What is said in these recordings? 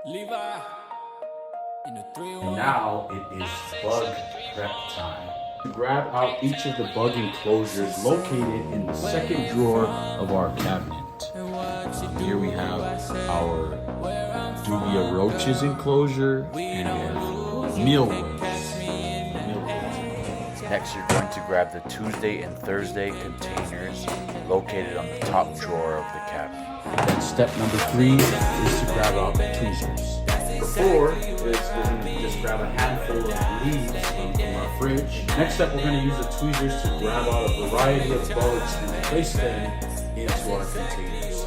And now it is bug prep time. Grab out each of the bug enclosures located in the second drawer of our cabinet. Here we have our dubia roaches enclosure and mealworms. Next, you're going to grab the Tuesday and Thursday containers located on the top drawer of the cabinet. Then step number 3 is to grab out the tweezers. Before is we're going to just grab a handful of leaves from our fridge. Next step, we're going to use the tweezers to grab out a variety of bugs and place them into our containers.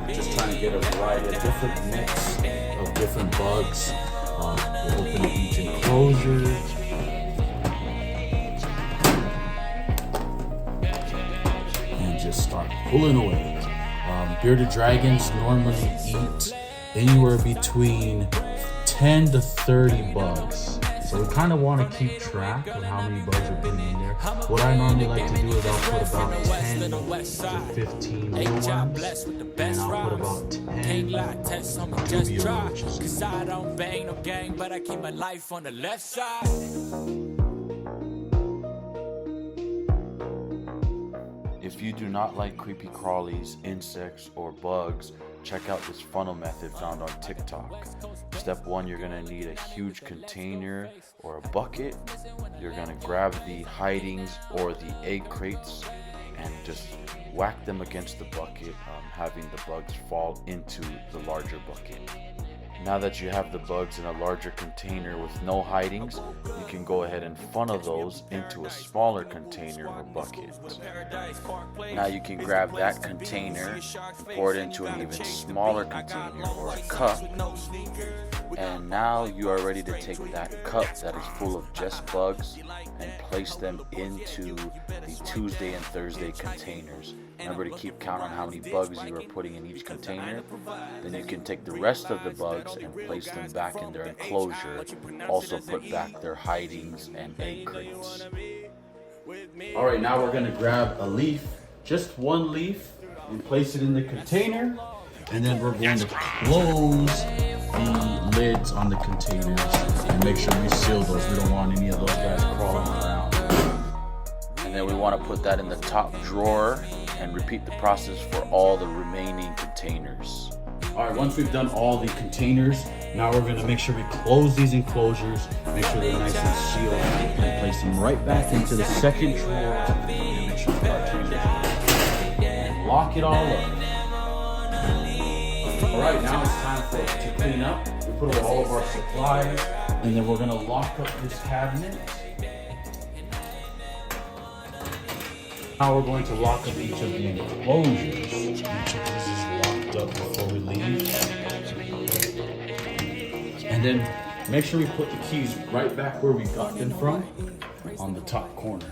We're just trying to get a variety of different mix of different bugs. We'll open up each enclosure. And just start pulling away. Bearded dragons normally eat anywhere between 10 to 30 bugs. So we kind of want to keep track of how many bugs we're putting in there. What I normally like to do is I'll put about 10 to 15 mealworms, and I'll put about 10 dubia roaches. Cause I don't bang no gang, but I keep my life on the left side. If you do not like creepy crawlies, insects, or bugs, check out this funnel method found on TikTok. Step 1, you're going to need a huge container or a bucket. You're going to grab the hidings or the egg crates and just whack them against the bucket, having the bugs fall into the larger bucket. Now that you have the bugs in a larger container with no hidings, you can go ahead and funnel those into a smaller container or bucket. Now you can grab that container and pour it into an even smaller container or a cup. And now you are ready to take that cup that is full of just bugs and place them into the Tuesday and Thursday containers. Remember to keep count on how many bugs you are putting in each container. Then you can take the rest of the bugs and place them back in their enclosure. Also put back their hidings and egg crates. Alright, now we're going to grab a leaf, just one leaf, and place it in the container. And then we're going to close the lids on the containers and make sure we seal those. We don't want any of those guys crawling around. And then we want to put that in the top drawer and repeat the process for all the remaining containers. Alright, once we've done all the containers, now we're going to make sure we close these enclosures, make sure they're nice and sealed, and place them right back into the second drawer. And make sure we got tweezers and lock it all up. Alright, now it's time for us to clean up. We put away all of our supplies, and then we're going to lock up this cabinet. Now we're going to lock up each of the enclosures. Each of these is locked up before we leave. And then make sure we put the keys right back where we got them from, on the top corner.